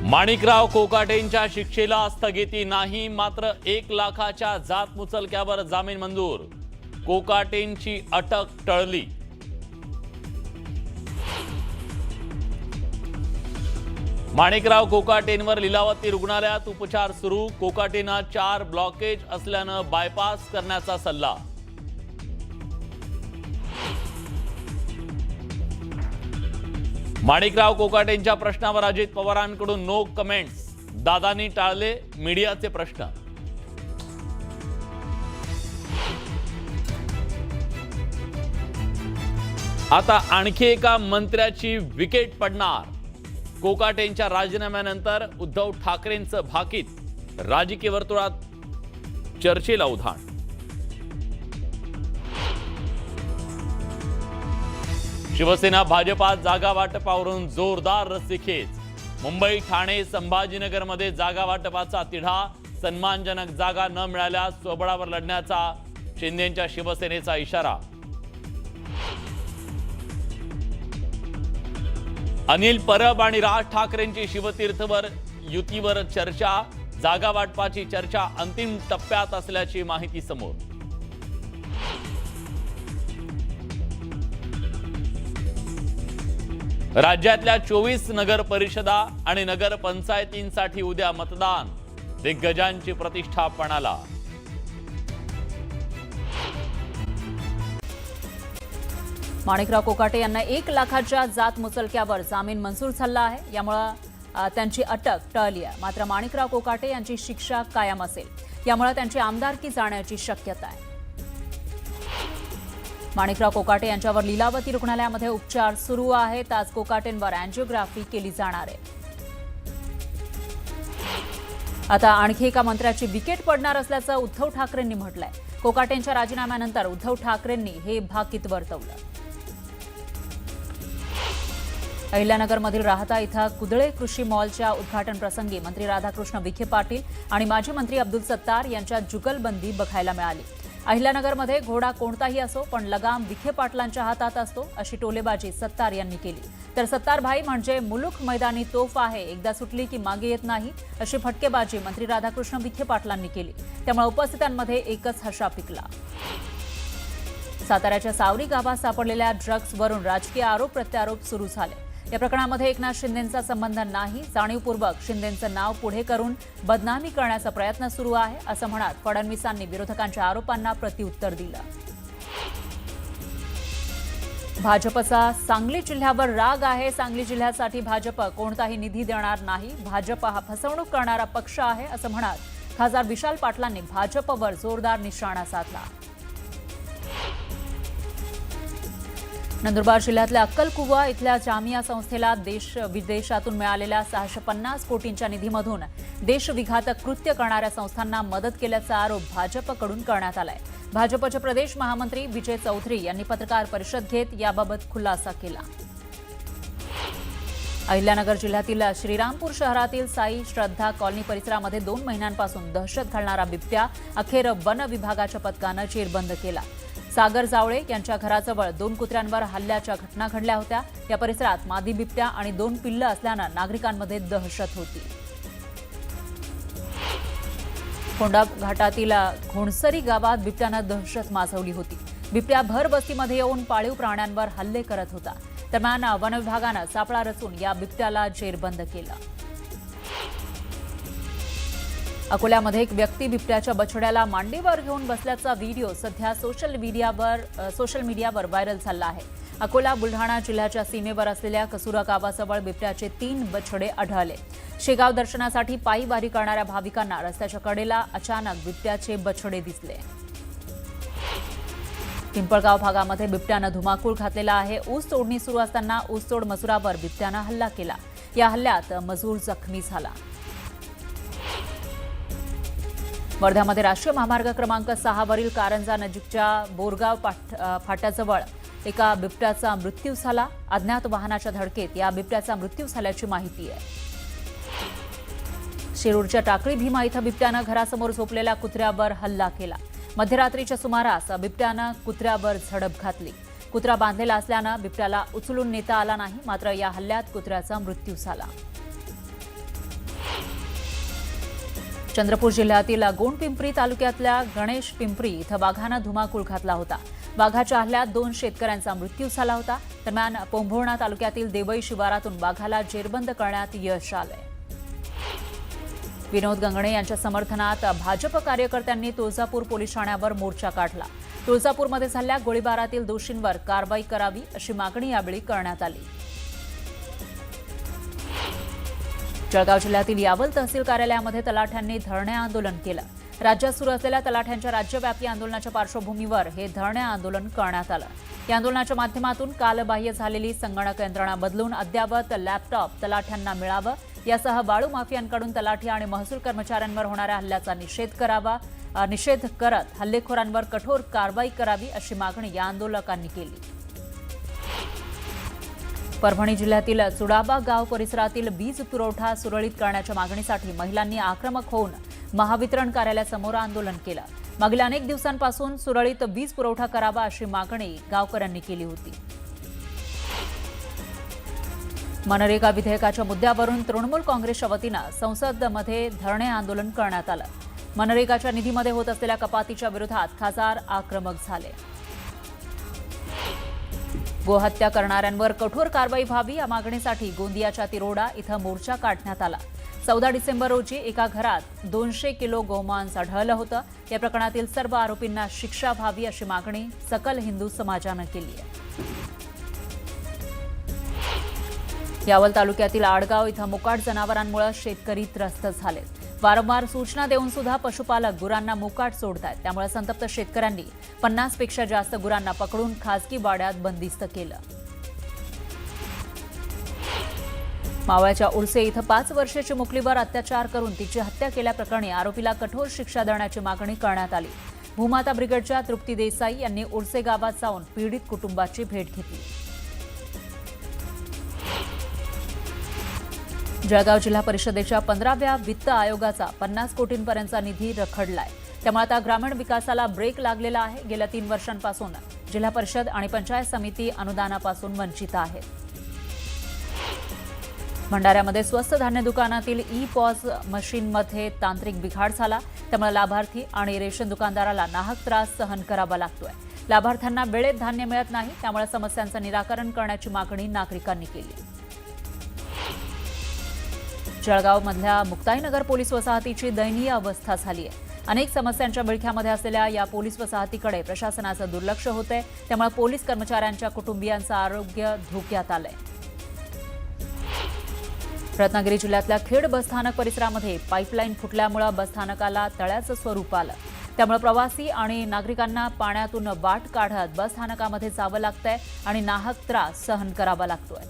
माणिकराव कोकाटेंच्या शिक्षेला स्थगिती नाही, मात्र 1 लाखाच्या जात मुचलक्यावर जामीन मंजूर. कोकाटेंची अटक टळली. माणिकराव कोकाटेंवर लीलावती रुग्णालयात उपचार सुरू. कोकाटेंना 4 ब्लॉकेज असल्यानं बायपास करण्याचा सल्ला. माणिकराव कोकाटेंच्या प्रश्नावर अजित पवारांकडून नो कमेंट्स. दादांनी टाळले मीडियाचे प्रश्न. आता आणखी एका मंत्र्याची विकेट पडणार. कोकाटेंच्या राजीनाम्यानंतर उद्धव ठाकरेंचं भाकीत. राजकीय वर्तुळात चर्चेला उधाण. शिवसेना भाजपात जागा वाटपावरून जोरदार रस्सीखेच. मुंबई, ठाणे, संभाजीनगरमध्ये जागा वाटपाचा तिढा. सन्मानजनक जागा न मिळाल्यास स्वबळावर लढण्याचा शिंदेंच्या शिवसेनेचा इशारा. अनिल परब आणि राज ठाकरेंची शिवतीर्थवर युतीवर चर्चा. जागा वाटपाची चर्चा अंतिम टप्प्यात असल्याची माहिती समोर. राज्यातल्या 24 नगर परिषदा आणि नगर पंचायतींसाठी उद्या मतदान. दिग्गजांची प्रतिष्ठा पणाला. माणिकराव कोकाटे यांना 1 लाखाच्या जात मुचलक्यावर जामीन मंजूर झाला आहे. यामुळे त्यांची अटक टळली आहे. मात्र माणिकराव कोकाटे यांची शिक्षा कायम असेल. यामुळे त्यांची आमदारकी जाण्याची शक्यता आहे. माणिकराव कोकाटे यांच्यावर लीलावती रुग्णालयामध्ये उपचार सुरू आहेत. आज कोकाटेंवर अँजिओग्राफी केली जाणार आहे. आता आणखी एका मंत्र्याची विकेट पडणार असल्याचं उद्धव ठाकरेंनी म्हटलंय. कोकाटेंच्या राजीनाम्यानंतर उद्धव ठाकरेंनी हे भाकीत वर्तवलं. अहिल्यानगरमधील राहता इथं कुदळे कृषी मॉलच्या उद्घाटन प्रसंगी मंत्री राधाकृष्ण विखे पाटील आणि माजी मंत्री अब्दुल सत्तार यांच्यात जुगलबंदी बघायला मिळाली. अहिल्यानगरमध्ये घोडा कोणताही असो पण लगाम विखे पाटलांच्या हातात असतो अशी टोलेबाजी सत्तार यांनी केली. तर सत्तार भाई म्हणजे मुलुख मैदानी तोफ आहे, एकदा सुटली की मागे येत नाही अशी फटकेबाजी मंत्री राधाकृष्ण विखे पाटलांनी केली. त्यामुळे उपस्थितांमध्ये एकच हर्षा पिकला. साताऱ्याच्या सावरी गावात सापडलेल्या ड्रग्जवरून राजकीय आरोप प्रत्यारोप सुरू झाले. या प्रकरणामध्ये एकनाथ शिंदेंचा संबंध नाही, जाणीवपूर्वक शिंदेंचं नाव पुढे करून बदनामी करण्याचा प्रयत्न सुरू आहे असं म्हणत फडणवीसांनी विरोधकांच्या आरोपांना प्रत्युत्तर दिलं. भाजपचा सांगली जिल्ह्यावर राग आहे. सांगली जिल्ह्यासाठी भाजप कोणताही निधी देणार नाही. भाजप हा फसवणूक करणारा पक्ष आहे असं म्हणत खासदार विशाल पाटलांनी भाजपवर जोरदार निशाणा साधला. नंदुरबार जिल्ह्यातल्या अक्कलकुवा इथल्या जामिया संस्थेला देश विदेशातून मिळालेल्या 650 कोटींच्या निधीमधून देशविघातक कृत्य करणाऱ्या संस्थांना मदत केल्याचा आरोप भाजपकडून करण्यात आलाय. भाजपचे प्रदेश महामंत्री विजय चौधरी यांनी पत्रकार परिषद घेत याबाबत खुलासा केला. अहिल्यानगर जिल्ह्यातील श्रीरामपूर शहरातील साई श्रद्धा कॉलनी परिसरामध्ये 2 महिन्यांपासून दहशत घालणारा बिबट्या अखेर वन विभागाच्या पथकानं जेरबंद केला. सागर जावळे यांच्या घराजवळ 2 कुत्र्यांवर हल्ल्याच्या घटना घडल्या होत्या. या परिसरात मादी बिबट्या आणि 2 पिल्लं असल्यानं नागरिकांमध्ये दहशत होती. कोंडा घाटातील घोणसरी गावात बिबट्यानं दहशत माजवली होती. बिबट्या भर बस्तीमध्ये येऊन पाळीव प्राण्यांवर हल्ले करत होता. दरम्यान वन विभागानं सापळा रचून या बिबट्याला जेरबंद केलं. अकोल्यामध्ये एक व्यक्ती बिबट्याच्या बछड्याला मांडीवर घेऊन बसल्याचा व्हिडिओ सध्या सोशल मीडियावर व्हायरल झाला आहे. अकोला बुलढाणा जिल्ह्याच्या सीमेवर असलेल्या कसुरा गावाजवळ बिबट्याचे 3 बछडे आढळले. शेगाव दर्शनासाठी पायी वारी करणाऱ्या भाविकांना रस्त्याच्या कडेला अचानक बिबट्याचे बछडे दिसले. पिंपळगाव भागामध्ये बिबट्यानं धुमाकूळ घातलेला आहे. ऊस तोडणी सुरू असताना ऊसतोड मजुरावर बिबट्यानं हल्ला केला. या हल्ल्यात मजूर जखमी झाला. वर्ध्यामध्ये राष्ट्रीय महामार्ग क्रमांक 6 वरील कारंजा नजीकच्या बोरगाव फाट्याजवळ एका बिबट्याचा मृत्यू झाला. अज्ञात वाहनाच्या धडकेत या बिबट्याचा मृत्यू झाल्याची माहिती आहे. शिरूरच्या टाकळी भीमा इथं बिबट्यानं घरासमोर झोपलेल्या कुत्र्यावर हल्ला केला. मध्यरात्रीच्या सुमारास बिबट्यानं कुत्र्यावर झडप घातली. कुत्रा बांधलेला असल्यानं बिबट्याला उचलून नेता आला नाही. मात्र या हल्ल्यात कुत्र्याचा मृत्यू झाला. चंद्रपूर जिल्ह्यातील गोंडपिंपरी तालुक्यातल्या गणेश पिंपरी इथं वाघानं धुमाकूळ घातला होता. वाघाच्या हल्ल्यात 2 शेतकऱ्यांचा मृत्यू झाला होता. दरम्यान पोंभुर्णा तालुक्यातील देवई शिवारातून वाघाला जेरबंद करण्यात यश आलंय. विनोद गंगणे यांच्या समर्थनात भाजप कार्यकर्त्यांनी तुळजापूर पोलीस ठाण्यावर मोर्चा काढला. तुळजापूरमध्ये झालेल्या गोळीबारातील दोषींवर कारवाई करावी अशी मागणी यावेळी करण्यात आली. जळगाव जिल्ह्यातील यावल तहसील कार्यालयामध्ये तलाठ्यांनी धरणे आंदोलन केलं. राज्यात सुरू असलेल्या तलाठ्यांच्या राज्यव्यापी आंदोलनाच्या पार्श्वभूमीवर हे धरणे आंदोलन करण्यात आलं. या आंदोलनाच्या माध्यमातून कालबाह्य झालेली संगणक यंत्रणा बदलून अद्ययावत लॅपटॉप तलाठ्यांना मिळावं, यासह वाळू माफियांकडून तलाठी आणि महसूल कर्मचाऱ्यांवर होणाऱ्या हल्ल्याचा निषेध करत हल्लेखोरांवर कठोर कारवाई करावी अशी मागणी या आंदोलकांनी केली. परभणी जिल्ह्यातील चुडाबा गाव परिसरातील वीज पुरवठा सुरळीत करण्याच्या मागणीसाठी महिलांनी आक्रमक होऊन महावितरण कार्यालयासमोर आंदोलन केलं. मागील अनेक दिवसांपासून सुरळीत वीज पुरवठा करावा अशी मागणी गावकऱ्यांनी केली होती. मनरेगा विधेयकाच्या मुद्द्यावरून तृणमूल काँग्रेसच्या वतीनं संसदमध्ये धरणे आंदोलन करण्यात आलं. मनरेगाच्या निधीमध्ये होत असलेल्या कपातीच्या विरोधात खासदार आक्रमक झाले. गोहत्या करणाऱ्यांवर कठोर कारवाई व्हावी या मागणीसाठी गोंदियाच्या तिरोडा इथं मोर्चा काढण्यात आला. 14 डिसेंबर रोजी एका घरात 200 किलो गोमांस आढळलं होतं. या प्रकरणातील सर्व आरोपींना शिक्षा व्हावी अशी मागणी सकल हिंदू समाजानं केली आहे. यावल तालुक्यातील आडगाव इथं मोकाट जनावरांमुळे शेतकरी त्रस्त झालेत. वारंवार सूचना देऊन सुद्धा पशुपालक गुरांना मोकाट सोडतायत. त्यामुळे संतप्त शेतकऱ्यांनी 50 पेक्षा जास्त गुरांना पकडून खासगी वाड्यात बंदिस्त केलं. मावळच्या उर्से इथं 5 वर्षाची मुकलीवर अत्याचार करून तिची हत्या केल्याप्रकरणी आरोपीला कठोर शिक्षा देण्याची मागणी करण्यात आली. भूमाता ब्रिगेडच्या तृप्ती देसाई यांनी उर्से गावात जाऊन पीडित कुटुंबाची भेट घेतली. जळगाव जिल्हा परिषदेच्या 15व्या वित्त आयोगाचा 50 कोटींपर्यंतचा निधी रखडलाय. त्यामुळे आता ग्रामीण विकासाला ब्रेक लागलेला आहे. गेल्या 3 वर्षांपासून जिल्हा परिषद आणि पंचायत समिती अनुदानापासून वंचित आहेत. भंडाऱ्यामध्ये स्वस्त धान्य दुकानातील ई-पॉस मशीनमध्ये तांत्रिक बिघाड झाला. त्यामुळे लाभार्थी आणि रेशन दुकानदाराला नाहक त्रास सहन करावा लागतोय. लाभार्थ्यांना वेळेत धान्य मिळत नाही. त्यामुळे समस्यांचं निराकरण करण्याची मागणी नागरिकांनी केली. जळगावमधल्या मुक्ताईनगर पोलीस वसाहतीची दयनीय अवस्था झाली आहे. अनेक समस्यांच्या विळख्यामध्ये असलेल्या या पोलीस वसाहतीकडे प्रशासनाचं दुर्लक्ष होतंय. त्यामुळे पोलीस कर्मचाऱ्यांच्या कुटुंबियांचं आरोग्य धोक्यात आलंय. रत्नागिरी जिल्ह्यातल्या खेड बसस्थानक परिसरामध्ये पाईपलाईन फुटल्यामुळे बसस्थानकाला तळ्याचं स्वरूप आलं. त्यामुळे प्रवासी आणि नागरिकांना पाण्यातून वाट काढत बसस्थानकामध्ये जावं लागतंय आणि नाहक त्रास सहन करावा लागतोय.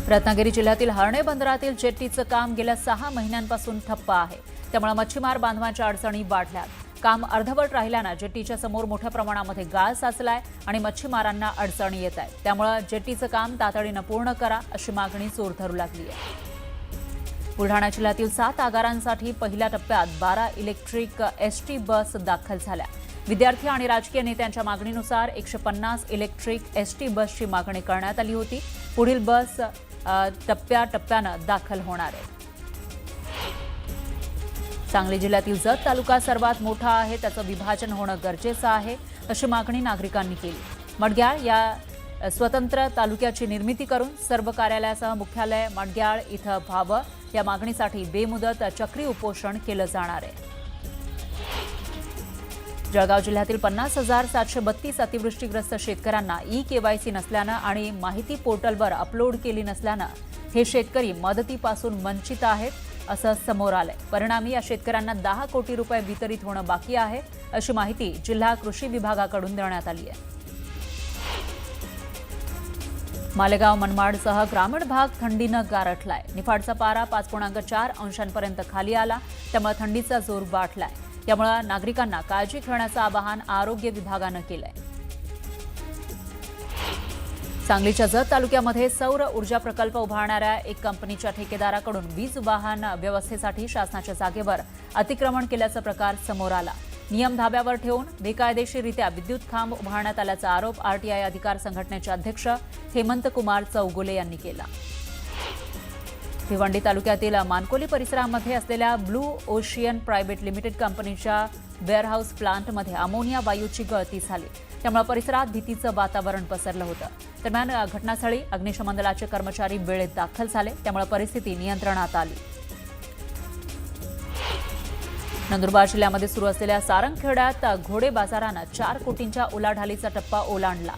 रत्नागिरी जिल्ह्यातील हर्णे बंदरातील जेट्टीचं काम गेल्या 6 महिन्यांपासून ठप्प आहे. त्यामुळे मच्छीमार बांधवांच्या अडचणी वाढल्यात. काम अर्धवट राहिल्यानं जेट्टीच्या समोर मोठ्या प्रमाणामध्ये गाळ साचलाय आणि मच्छीमारांना अडचणी येत आहेत. त्यामुळे जेट्टीचं काम तातडीनं पूर्ण करा अशी मागणी जोर धरू लागली आहे. बुलढाणा जिल्ह्यातील 7 आगारांसाठी पहिल्या टप्प्यात 12 इलेक्ट्रिक एसटी बस दाखल झाल्या. विद्यार्थी आणि राजकीय नेत्यांच्या मागणीनुसार 150 इलेक्ट्रिक एसटी बसची मागणी करण्यात आली होती. पुढील बस टप्प्याटप्प्यानं दाखल होणार आहे. सांगली जिल्ह्यातील जत तालुका सर्वात मोठा आहे. त्याचं विभाजन होणं गरजेचं आहे अशी मागणी नागरिकांनी केली. मडग्याळ या स्वतंत्र तालुक्याची निर्मिती करून सर्व कार्यालयासह मुख्यालय मडग्याळ इथं व्हावं या मागणीसाठी बेमुदत चक्री उपोषण केलं जाणार आहे. जळगाव जिल्ह्यातील 50,732 अतिवृष्टीग्रस्त शेतकऱ्यांना ई-केवायसी नसल्यानं आणि माहिती पोर्टलवर अपलोड केली नसल्यानं हे शेतकरी मदतीपासून वंचित आहेत असं समोर आलंय. परिणामी या शेतकऱ्यांना 10 कोटी रुपये वितरित होणं बाकी आहे अशी माहिती जिल्हा कृषी विभागाकडून देण्यात आली आहे. मालेगाव मनमाडसह ग्रामीण भाग थंडीनं गारठलाय. निफाडचा पारा 5.4 अंशांपर्यंत खाली आला. त्यामुळे थंडीचा जोर वाढलाय. त्यामुळे नागरिकांना काळजी घेण्याचं आवाहन आरोग्य विभागानं केलंय. सांगलीच्या जत तालुक्यामध्ये सौर ऊर्जा प्रकल्प उभारणाऱ्या एक कंपनीच्या ठेकेदाराकडून वीज वाहन व्यवस्थेसाठी शासनाच्या जागेवर अतिक्रमण केल्याचा प्रकार समोर आला. नियम धाब्यावर ठेवून बेकायदेशीररित्या विद्युत खांब उभारण्यात आल्याचा आरोप आरटीआय अधिकार संघटनेचे अध्यक्ष हेमंत कुमार चौगुले यांनी केला. भिवंडी तालुक्यातील मानकोली परिसरामध्ये असलेल्या ब्लू ओशियन प्रायव्हेट लिमिटेड कंपनीच्या वेअरहाऊस प्लांटमध्ये अमोनिया वायूची गळती झाली, त्यामुळे परिसरात भीतीचं वातावरण पसरलं होतं. दरम्यान घटनास्थळी अग्निशमन दलाचे कर्मचारी वेळेत दाखल झाले, त्यामुळे परिस्थिती नियंत्रणात आली. नंदुरबार जिल्ह्यामध्ये सुरू असलेल्या सारंगखेड्यात घोडे बाजारानं 4 कोटींच्या उलाढालीचा टप्पा ओलांडला.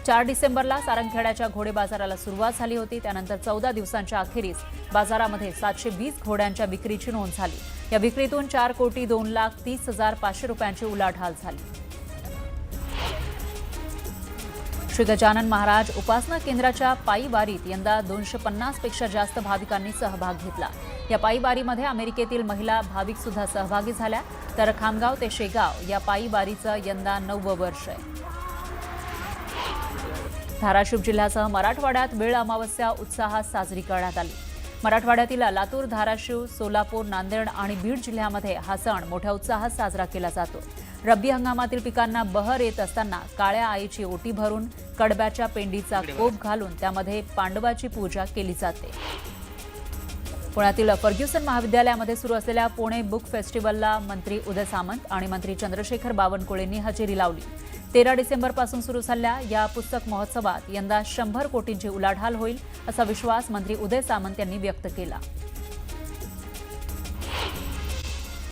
4 डिसेंबरला सारंगखेड्याच्या घोडे बाजाराला सुरुवात झाली होती. त्यानंतर 14 दिवसांच्या अखेरीस बाजारामध्ये 720 घोड्यांच्या विक्रीची नोंद झाली. या विक्रीतून 4,02,30,500 रुपयांची उलाढाल झाली. श्री गजानन महाराज उपासना केंद्राच्या पायी वारीत यंदा 250 पेक्षा जास्त भाविकांनी सहभाग घेतला. या पायी वारीमध्ये अमेरिकेतील महिला भाविक सुद्धा सहभागी झाल्या. तर खामगाव ते शेगाव या पायी वारीचं यंदा 9वं वर्ष आहे. धाराशिव जिल्ह्यासह मराठवाड्यात वेळ अमावस्या उत्साहात साजरी करण्यात आली. मराठवाड्यातील लातूर, धाराशिव, सोलापूर, नांदेड आणि बीड जिल्ह्यामध्ये हा सण मोठ्या उत्साहात साजरा केला जातो. रब्बी हंगामातील पिकांना बहर येत असताना काळ्या आईची ओटी भरून कडब्याच्या पेंडीचा कोप घालून त्यामध्ये पांडवाची पूजा केली जाते. पुण्यातील फर्ग्युसन महाविद्यालयामध्ये सुरू असलेल्या पुणे बुक फेस्टिव्हलला मंत्री उदय सामंत आणि मंत्री चंद्रशेखर बावनकुळेंनी हजेरी लावली. 13 डिसेंबरपासून सुरू झालेल्या या पुस्तक महोत्सवात यंदा 100 कोटींची उलाढाल होईल असा विश्वास मंत्री उदय सामंत यांनी व्यक्त केला.